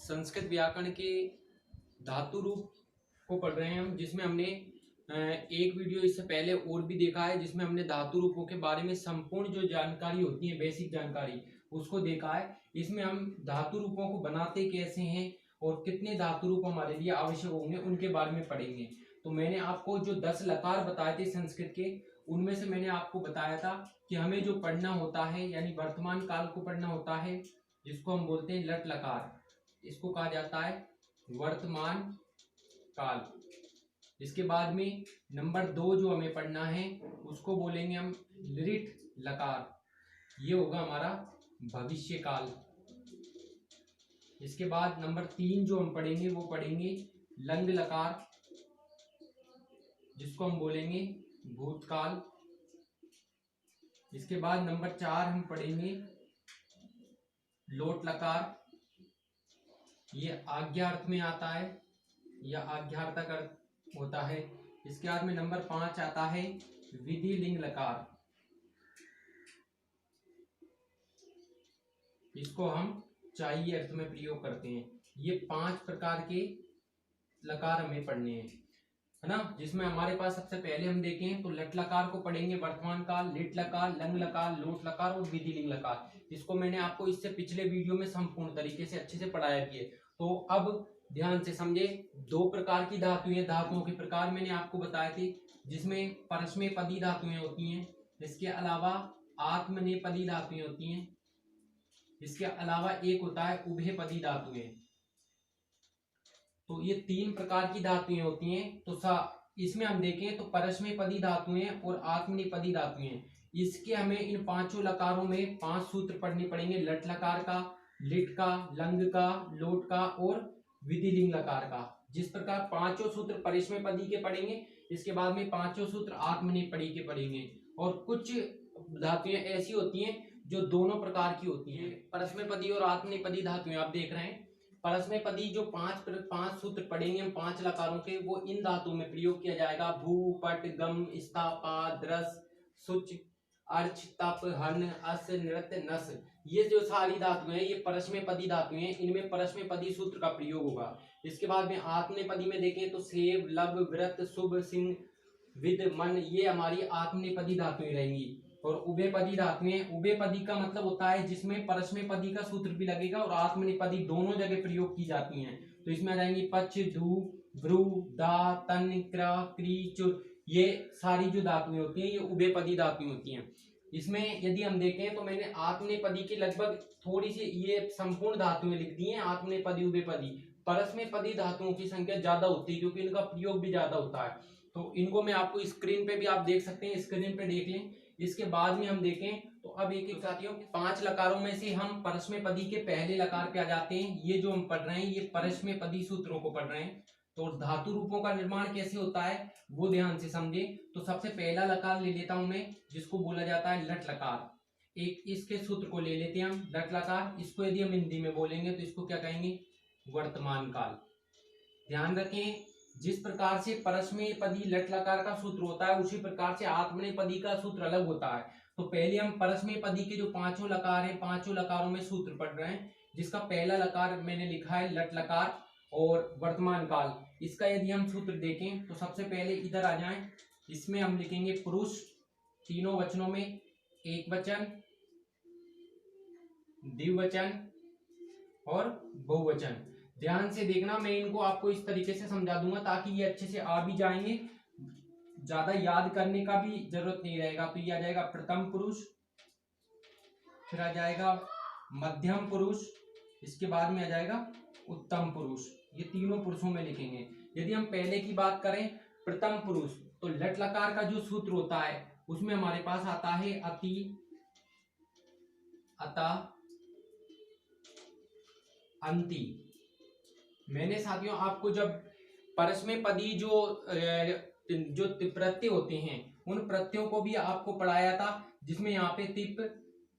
संस्कृत व्याकरण के धातु रूप को पढ़ रहे हैं हम, जिसमें हमने एक वीडियो इससे पहले और भी देखा है, जिसमें हमने धातु रूपों के बारे में संपूर्ण जो जानकारी होती है, बेसिक जानकारी, उसको देखा है। इसमें हम धातु रूपों को बनाते कैसे हैं और कितने धातु रूप हमारे लिए आवश्यक होंगे उनके बारे में पढ़ेंगे। तो मैंने आपको जो 10 लकार बताए थे संस्कृत के, उनमें से मैंने आपको बताया था कि हमें जो पढ़ना होता है यानी वर्तमान काल को पढ़ना होता है, जिसको हम बोलते हैं लट लकार, इसको कहा जाता है वर्तमान काल। इसके बाद में नंबर 2 जो हमें पढ़ना है उसको बोलेंगे हम लिट लकार, ये होगा हमारा भविष्य काल। इसके बाद नंबर 3 जो हम पढ़ेंगे वो पढ़ेंगे लंग लकार, जिसको हम बोलेंगे भूतकाल। इसके बाद नंबर 4 हम पढ़ेंगे लोट लकार, ये आज्ञा अर्थ में आता है या आज्ञार्थक अर्थ होता है। इसके बाद में नंबर 5 आता है विधि लिंग लकार, इसको हम चाहिए अर्थ में प्रयोग करते हैं। ये 5 प्रकार के लकार हमें पढ़ने हैं, है ना। जिसमें हमारे पास सबसे पहले हम देखें तो लट लकार को पढ़ेंगे वर्तमान काल, लिट लकार, लंग लकार, लोट लकार और विधि लिंग लकार। इसको मैंने आपको इससे पिछले वीडियो में संपूर्ण तरीके से अच्छे से पढ़ाया भी है। तो अब ध्यान से समझे, 2 प्रकार की धातुएं, धातुओं के प्रकार मैंने आपको बताए थे, जिसमें परस्मैपदी धातुएं होती हैं, इसके अलावा आत्मनेपदी धातुएं होती हैं, इसके अलावा एक होता है उभयपदी धातुएं। तो ये 3 प्रकार की धातुएं होती हैं। तो इसमें हम देखें तो परस्मैपदी धातुएं और आत्मनेपदी धातुएं, इसके हमें इन 5 लकारों में 5 सूत्र पढ़ने पड़ेंगे। लट लकार का, लिट का, लंग का, लोट का और विधि लिंग लकार का। जिस प्रकार 5 सूत्र परस्मैपदी के पढ़ेंगे, इसके बाद में 5 सूत्र आत्मनेपदी के पढ़ेंगे। और कुछ धातुएं ऐसी होती हैं जो दोनों प्रकार की होती हैं। परस्मैपदी और आत्मनेपदी धातुएं आप देख रहे हैं। परस्मैपदी जो 5 सूत्र पढ़ेंगे हम 5 लकारों के, वो इन धातुओं में प्रयोग किया जाएगा। भू, पट, गम, स्था, पा, द्रस, सुच, अर्च, तप, हन, अस, नृत्य, नस, ये जो सारी धातुएं हैं ये परस्मैपदी धातुएं हैं, इनमें परस्मैपदी सूत्र का प्रयोग होगा। इसके बाद में आत्मनेपदी में देखें तो सेव, लब, व्रत, शुभ, सिंह, विद, मन, ये हमारी आत्मनेपदी धातुएं रहेंगी। और उभयपदी धातुएं, उभयपदी का मतलब होता है जिसमें परस्मैपदी का सूत्र भी लगेगा और आत्मनेपदी दोनों जगह प्रयोग की जाती हैं। तो इसमें आ जाएंगी पच, धू, भ्रू, दा, तन, क्र, क्री, चुर, ये सारी जो धातुएं होती हैं ये उभयपदी धातुएं होती हैं। इसमें यदि हम देखें तो मैंने आत्मनेपदी की लगभग थोड़ी सी ये संपूर्ण धातुएं लिख दी हैं, आत्मनेपदी, उभयपदी। परस्मैपदी धातुओं की संख्या ज्यादा होती है क्योंकि इनका प्रयोग भी ज्यादा होता है। तो इनको मैं आपको स्क्रीन पे भी आप देख सकते हैं, स्क्रीन पे देख लें। इसके बाद में हम देखें तो अब एक एक साथियों 5 लकारों में से हम परस्मैपदी के पहले लकार पे आ जाते हैं। ये जो हम पढ़ रहे हैं ये परस्मैपदी सूत्रों को पढ़ रहे हैं। तो धातु रूपों का निर्माण कैसे होता है वो ध्यान से समझे। तो सबसे पहला लकार ले लेता हूं मैं, जिसको बोला जाता है लट लकार। एक इसके सूत्र को ले लेते हैं हम, लट लकार। इसको यदि हम हिंदी में बोलेंगे तो इसको क्या कहेंगे, वर्तमान काल। ध्यान रखें, जिस प्रकार से परस्मैपदी लट लकार का सूत्र होता है उसी प्रकार से आत्मनेपदी का सूत्र अलग होता है। तो पहले हम परस्मैपदी के जो 5 लकार हैं, 5 लकारों में सूत्र पढ़ रहे हैं, जिसका पहला लकार मैंने लिखा है लट लकार और वर्तमान काल। इसका यदि हम सूत्र देखें तो सबसे पहले इधर आ जाएं, इसमें हम लिखेंगे पुरुष, तीनों वचनों में, एक वचन, द्विवचन और बहुवचन। ध्यान से देखना, मैं इनको आपको इस तरीके से समझा दूंगा ताकि ये अच्छे से आ भी जाएंगे, ज्यादा याद करने का भी जरूरत नहीं रहेगा। तो ये आ जाएगा प्रथम पुरुष, फिर आ जाएगा मध्यम पुरुष, इसके बाद में आ जाएगा उत्तम पुरुष। ये तीनों पुरुषों में लिखेंगे। यदि हम पहले की बात करें प्रथम पुरुष, तो लट लकार का जो सूत्र होता है उसमें हमारे पास आता है अति, अतः, अंति। मैंने साथियों आपको जब परस्मैपदी जो प्रत्यय होते हैं उन प्रत्ययों को भी आपको पढ़ाया था, जिसमें यहाँ पे तिप,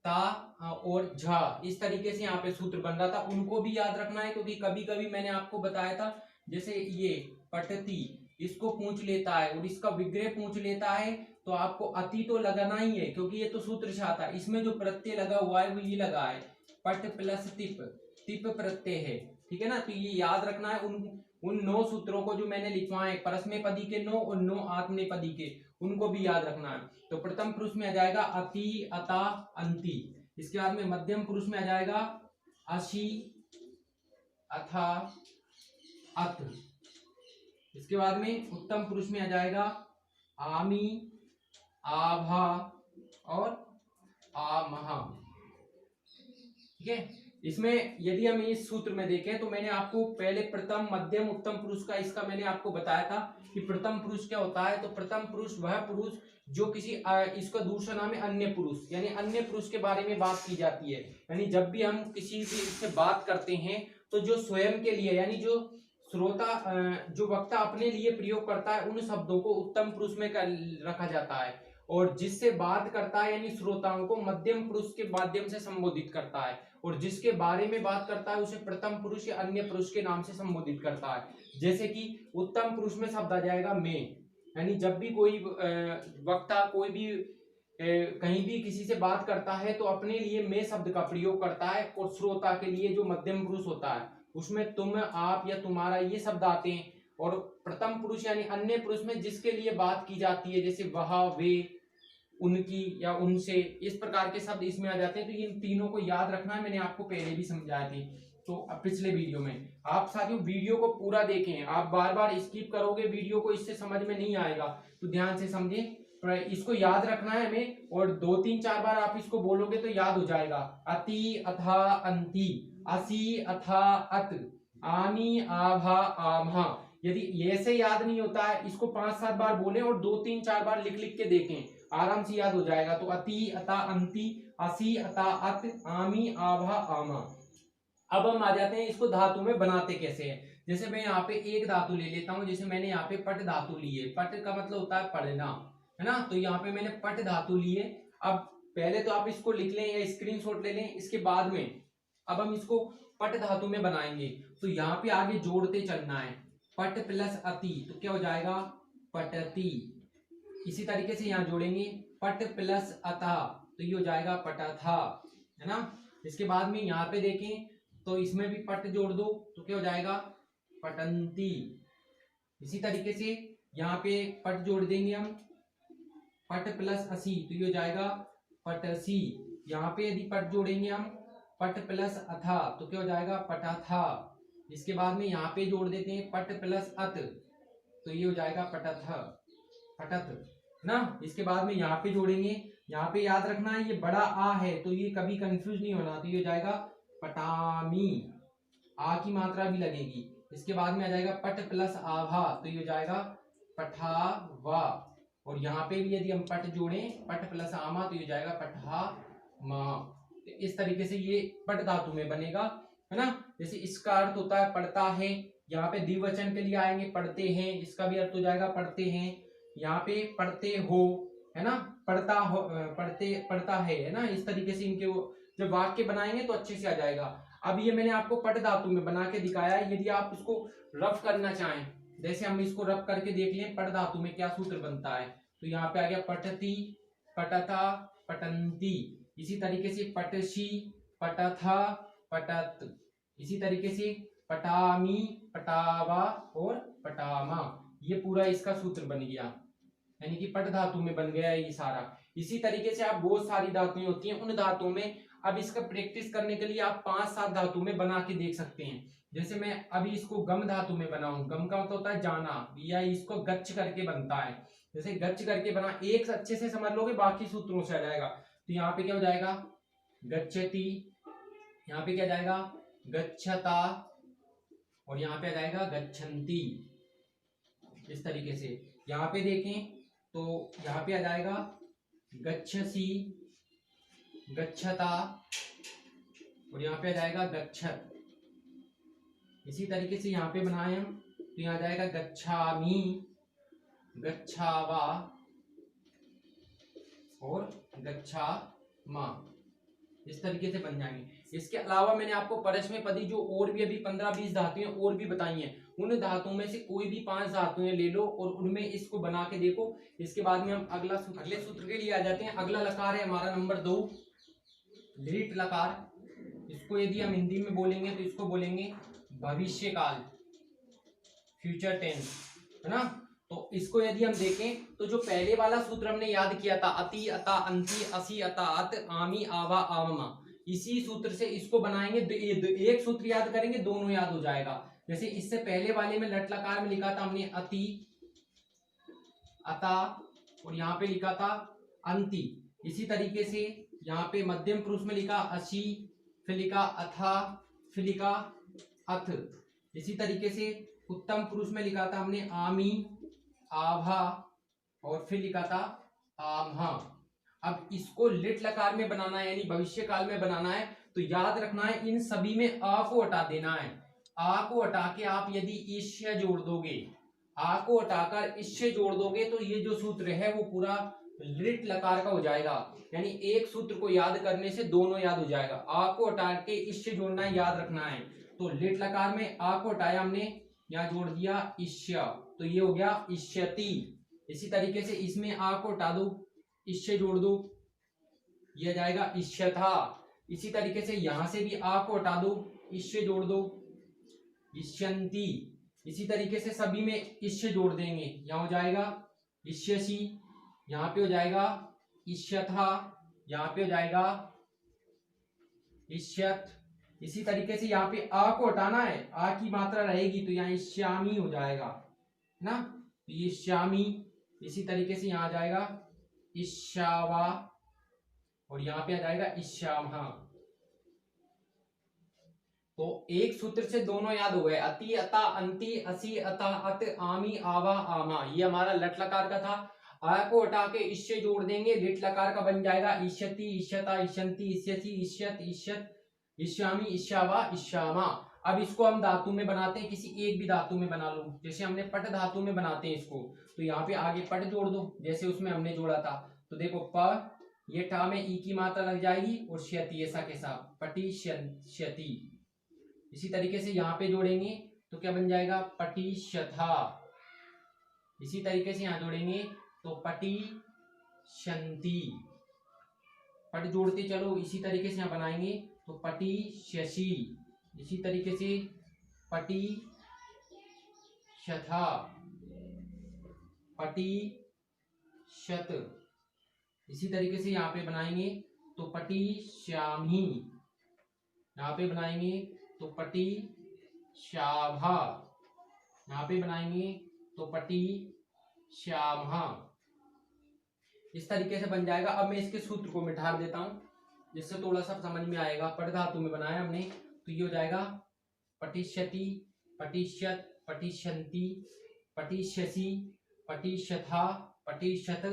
ता और झा इस तरीके से यहाँ पे सूत्र बन रहा था, उनको भी याद रखना है। क्योंकि कभी कभी मैंने आपको बताया था जैसे ये पटती, इसको पूछ लेता है और इसका विग्रह पूछ लेता है तो आपको अति तो लगाना ही है क्योंकि ये तो सूत्र से आता है। इसमें जो प्रत्यय लगा हुआ है वो ये लगा है, पट प्लस तिप, तिप प्रत्यय है। ठीक है ना। तो ये याद रखना है, उन 9 सूत्रों को जो मैंने लिखवाए, परस्मैपदी के 9 और 9 आत्मनेपदी के, उनको भी याद रखना है। तो प्रथम पुरुष में आ जाएगा अति, अता, अंति। इसके बाद में मध्यम पुरुष में आ जाएगा अशी, अथा, अत। इसके बाद में उत्तम पुरुष में आ जाएगा आमी, आभा और आमहा। ठीक है। इसमें यदि हम इस सूत्र में देखें तो मैंने आपको पहले प्रथम, मध्यम, उत्तम पुरुष का इसका मैंने आपको बताया था कि प्रथम पुरुष क्या होता है। तो प्रथम पुरुष वह पुरुष जो किसी इसका दूसरा नाम है अन्य पुरुष, यानी अन्य पुरुष के बारे में बात की जाती है। यानी जब भी हम किसी भी से बात करते हैं तो जो स्वयं के लिए, यानी जो श्रोता, जो वक्ता अपने लिए प्रयोग करता है, उन शब्दों को उत्तम पुरुष में रखा जाता है। और जिससे बात करता है यानी श्रोताओं को मध्यम पुरुष के माध्यम से संबोधित करता है। और जिसके बारे में बात करता है उसे प्रथम पुरुष या अन्य पुरुष के नाम से संबोधित करता है। जैसे कि उत्तम पुरुष में शब्द आ जाएगा मैं, यानी जब भी कोई वक्ता कोई भी कहीं भी किसी से बात करता है तो अपने लिए मैं शब्द का प्रयोग करता है। और श्रोता के लिए जो मध्यम पुरुष होता है उसमें तुम, आप या तुम्हारा ये शब्द आते हैं। और प्रथम पुरुष यानी अन्य पुरुष में जिसके लिए बात की जाती है, जैसे वह, वे, उनकी या उनसे, इस प्रकार के शब्द इसमें आ जाते हैं। तो इन तीनों को याद रखना है, मैंने आपको पहले भी समझाया थी तो पिछले वीडियो में। आप साथियों वीडियो को पूरा देखें, आप बार बार स्किप करोगे वीडियो को, इससे समझ में नहीं आएगा। तो ध्यान से समझें, इसको याद रखना है हमें। और 2-3-4 बार आप इसको बोलोगे तो याद हो जाएगा। अति, अथा, अंति, असी, अथा, अत, आमी, आभा, आमहा। यदि ऐसे याद नहीं होता है, इसको 5-7 बार बोलें और 2-3-4 बार लिख लिख के देखें, आराम से याद हो जाएगा। तो अति, अता, अंति, असी, अता, अत, आमी, आभा, आमा। अब हम आ जाते हैं इसको धातु में बनाते कैसे हैं। जैसे मैं यहाँ पे एक धातु ले लेता हूँ, जैसे मैंने यहाँ पे पट धातु ली है। पट का मतलब होता है पढ़ना, है ना। तो यहाँ पे मैंने पट धातु ली है। अब पहले तो आप इसको लिख लें या स्क्रीनशॉट ले लें। इसके बाद में अब हम इसको पट धातु में बनाएंगे। तो यहाँ पे आगे जोड़ते चलना है, पट प्लस अति, तो क्या हो जाएगा पटति। इसी तरीके से यहाँ जोड़ेंगे पट प्लस अतः, तो ये हो जाएगा पटथा, है ना। इसके बाद में यहाँ पे देखें तो इसमें भी पट जोड़ दो तो क्या हो जाएगा पटंती। इसी तरीके से यहाँ पे पट जोड़ देंगे हम, पट प्लस असी, तो ये हो जाएगा पटसी। यहाँ पे यदि पट जोड़ेंगे हम पट प्लस अथा, तो क्या हो जाएगा पटाथा। इसके बाद में यहाँ पे जोड़ देते हैं पट प्लस अत, तो ये हो जाएगा पटथ, पटथ ना। इसके बाद में यहाँ पे जोड़ेंगे, यहाँ पे याद रखना है ये बड़ा आ है तो ये कभी कंफ्यूज नहीं होना। तो ये हो जाएगा पटामी, आ की मात्रा भी लगेगी। इसके बाद में आ जाएगा पट प्लस आभा, तो ये हो जाएगा पठावा। और यहाँ पे भी यदि हम पट जोड़ें पट प्लस आमा, तो ये हो जाएगा पठा मा। इस तरीके से ये पट धातु में बनेगा, है ना। जैसे इसका अर्थ होता है पढ़ता है, यहाँ पे द्विवचन के लिए आएंगे पढ़ते हैं, इसका भी अर्थ हो जाएगा पढ़ते हैं। यहाँ पे पढ़ते हो, है ना, पढ़ता हो, पढ़ते, पढ़ता है ना। इस तरीके से इनके जब वाक्य बनाएंगे तो अच्छे से आ जाएगा। अब ये मैंने आपको पट धातु में बना के दिखाया है। यदि आप इसको रफ करना चाहें, जैसे हम इसको रफ करके देख लें पट धातु में क्या सूत्र बनता है। तो यहाँ पे आ गया पठती, पटता, पटंती। इसी तरीके से पटशी, पटथा, पटत। इसी तरीके से पटामी, पटावा और पटामा। ये पूरा इसका सूत्र बन गया, यानी कि पट धातु में बन गया ये सारा। इसी तरीके से आप बहुत सारी धातुएं होती हैं, उन धातुओं में अब इसका प्रैक्टिस करने के लिए आप 5-7 धातु में बना के देख सकते हैं। जैसे मैं अभी इसको गम धातु में बनाऊं, गम का मतलब होता है जाना, या इसको गच्छ करके बनता है। जैसे गच्छ करके बना, एक अच्छे से समझ लोगे बाकी सूत्रों से आ जाएगा। तो यहाँ पे क्या हो जाएगा गच्छति, यहाँ पे क्या जाएगा गच्छता, और यहाँ पे आ जाएगा गच्छन्ति। इस तरीके से यहाँ पे देखें तो यहाँ पे आ जाएगा गच्छसी, गच्छता, और यहाँ पे आ जाएगा गच्छत। इसी तरीके से यहाँ पे बनाए हम तो यहाँ जाएगा गच्छामी, गच्छावा और गच्छामा। इस तरीके से बन जाएंगे। इसके अलावा मैंने आपको परस्मैपदी जो और भी अभी 15-20 धातुएं और भी बताई हैं, उन धातुओं में से कोई भी 5 धातुएं ले लो और उनमें इसको बना के देखो। इसके बाद में हम अगले सूत्र के लिए आ जाते हैं। अगला लकार है हमारा नंबर 2, लिट लकार। इसको यदि हम हिंदी में बोलेंगे तो इसको बोलेंगे भविष्य काल, फ्यूचर टेंस, है ना। तो इसको यदि हम देखें तो जो पहले वाला सूत्र हमने याद किया था, अति, अता, अंति, असी, अता, अत, आमी, आवा, आममा, इसी सूत्र से इसको बनाएंगे। एक सूत्र याद करेंगे, दोनों याद हो जाएगा। जैसे इससे पहले वाले में लट लकार में लिखा था हमने अति, अता, और यहाँ पे लिखा था अंति। इसी तरीके से यहाँ पे मध्यम पुरुष में लिखा अशी, फिर लिखा अथा, फिर लिखा अथ। इसी तरीके से उत्तम पुरुष में लिखा था हमने आमी, आभा, और फिर लिखा था आम्हा। अब इसको लिट लकार में बनाना है, यानी भविष्य काल में बनाना है, तो याद रखना है इन सभी में आ को हटा देना है। आ को हटा के आप यदि ईश्य जोड़ दोगे, आ को हटाकर ईश्य जोड़ दोगे, तो ये जो सूत्र है वो पूरा लिट लकार का हो जाएगा। यानी एक सूत्र को याद करने से दोनों याद हो जाएगा। आ को हटा के ईश्य जोड़ना है, याद रखना है। तो लिट लकार में आ को हटाया हमने, यहाँ जोड़ दिया ईश्य, तो ये हो गया ईष्यति। इसी तरीके से इसमें आ को हटा दो, ईश्य जोड़ दो, ये जाएगा ईष्यथा। इसी तरीके से यहां से भी आ को हटा दो, ईश्य जोड़ दो, ईष्यन्ति। इसी तरीके से सभी में ईश्य जोड़ देंगे, यहाँ हो जाएगा ईष्यसि, यहाँ पे हो जाएगा ईष्यथा, यहाँ पे हो जाएगा ईष्यत। इसी तरीके से यहाँ पे आ को हटाना है, आ की मात्रा रहेगी तो यहाँ ईश्यामी हो जाएगा, है ना, तो ये श्यामी। इसी तरीके से यहाँ आ जाएगा ईशावा, और यहाँ पे आ जाएगा ईशामहा। तो एक सूत्र से दोनों याद हो गए, अति, अता, अंति, असी, अता, अत, आमी, आवा, आमा। ये हमारा लट लकार का था। आ को हटा के ईश्य जोड़ देंगे, लिट लकार का बन जाएगा ईष्यति, ईष्यता, ईष्यन्ति, ईष्यसि, ईष्यत, ईष्यत, ईश्यामी, ईशावा, ईशामा। अब इसको हम धातु में बनाते हैं, किसी एक भी धातु में बना लो। जैसे हमने पट धातु में बनाते हैं इसको, तो यहाँ पे आगे पट जोड़ दो, जैसे उसमें हमने जोड़ा था। तो देखो प, ये टा में ई की मात्रा लग जाएगी, और श्यति ऐसा कैसा, पटी श्यति। इसी तरीके से यहाँ पे जोड़ेंगे तो क्या बन जाएगा, पटी शथा। इसी तरीके से यहाँ जोड़ेंगे तो पटी शंति। पट जोड़ते चलो, इसी तरीके से यहाँ बनाएंगे तो पटी शशि। इसी तरीके से पटी शथा, पटी शत। इसी तरीके से यहाँ पे बनाएंगे तो पटी श्यामी, यहाँ पे बनाएंगे तो पटी शाभा, यहाँ पे बनाएंगे तो पटी श्यामहा। इस तरीके से बन जाएगा। अब मैं इसके सूत्र को मिटार देता हूं, जिससे थोड़ा सा समझ में आएगा। पट धातु में बनाया हमने, तो ये हो जाएगा पटिष्यति, पटिष्यत, पटिष्यन्ति, पटिष्यसि, पटिष्यथा, पटिष्यत,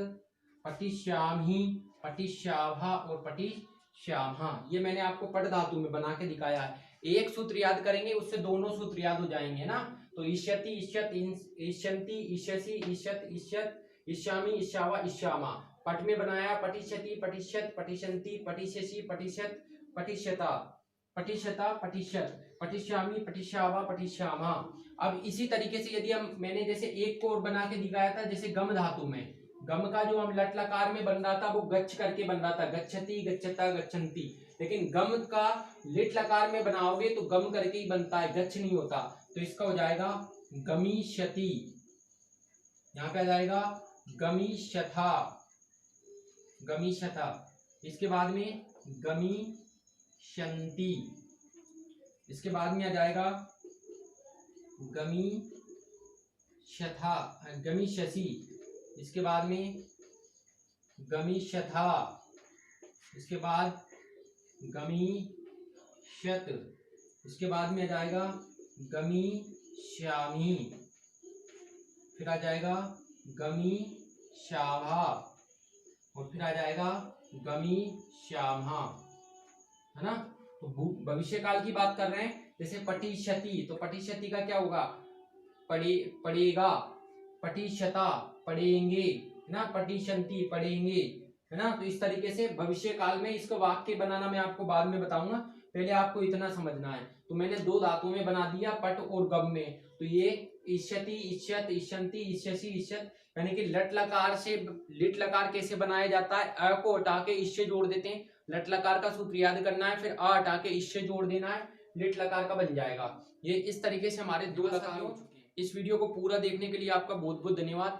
पटिष्यामहि, पटिष्याभा और पटिष्यामहा। ये मैंने आपको पट धातु में बना के दिखाया है। एक सूत्र याद करेंगे, उससे दोनों सूत्र याद हो जाएंगे ना। तो ईष्यति, ईष्यत, ईष्यन्ति, ईष्यसि, ईष्यत, ईष्यत, ईष्यामि, ईष्यावा, ईष्यामा। पट में बनाया पटिष्यति, पटिष्यत, पटिष्यन्ति, पटिष्यसि, पटिष्यत, पटिष्यता, पटिष्यता, पटिष्यत, पटिष्यामि, पटिष्यावा, पटिष्यामा। अब इसी तरीके से यदि हम, मैंने जैसे एक को और बना के दिखाया था, जैसे गम धातु में, गम का जो हम लट लकार में बन रहा था वो गच्छ करके बन रहा था, गच्छति, गच्छता, गच्छन्ति। लेकिन गम का लिट लकार में बनाओगे तो गम करके ही बनता है, गच्छ नहीं होता। तो इसका हो जाएगा गमीष्यति, यहाँ पे आ जाएगा गमीष्यथा, गमीष्यथा। इसके बाद में गमीष्यन्ति, इसके बाद में आ जाएगा गमीष्यथा, गमीष्यसि, इसके बाद में गमीष्यथा, इसके बाद गमीष्यत, इसके बाद में आ जाएगा गमीष्यामि, फिर आ जाएगा गमीष्याभा, और फिर आ जाएगा गमीष्यामहा, है ना। तो भविष्य काल की बात कर रहे हैं। जैसे पटिष्यति, तो पटिष्यति का क्या होगा, पड़ेगा, पटिष्यता पढ़ेंगे, है ना, पटिष्यन्ति पढ़ेंगे, है ना। तो इस तरीके से भविष्य काल में इसको वाक्य बनाना मैं आपको बाद में बताऊंगा, पहले आपको इतना समझना है। तो मैंने दो धातुओं में बना दिया, पट और गम में। तो ये ईष्यति, ईष्यत, ईष्यन्ति, ईष्यसि, ईष्यत, यानी कि लट लकार से लिट लकार कैसे बनाया जाता है, अ को हटा के ईश्य जोड़ देते हैं। लट लकार का सूत्र याद करना है, फिर अ हटा के ईश्य जोड़ देना है, लिट लकार का बन जाएगा। ये इस तरीके से हमारे 2 लकार हो चुके हैं। इस वीडियो को पूरा देखने के लिए आपका बहुत बहुत धन्यवाद।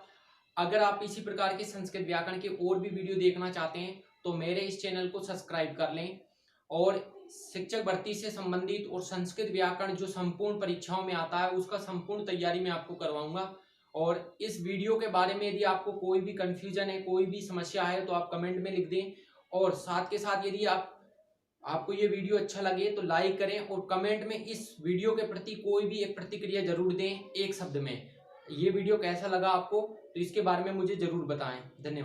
अगर आप इसी प्रकार के संस्कृत व्याकरण के और भी वीडियो देखना चाहते हैं तो मेरे इस चैनल को सब्सक्राइब कर लें, और शिक्षक भर्ती से संबंधित और संस्कृत व्याकरण जो संपूर्ण परीक्षाओं में आता है उसका संपूर्ण तैयारी मैं आपको करवाऊंगा। और इस वीडियो के बारे में यदि आपको कोई भी कंफ्यूजन है, कोई भी समस्या है तो आप कमेंट में लिख दें। और साथ के साथ यदि आपको ये वीडियो अच्छा लगे तो लाइक करें, और कमेंट में इस वीडियो के प्रति कोई भी एक प्रतिक्रिया जरूर दें, एक शब्द में ये वीडियो कैसा लगा आपको, तो इसके बारे में मुझे जरूर बताएं। धन्यवाद।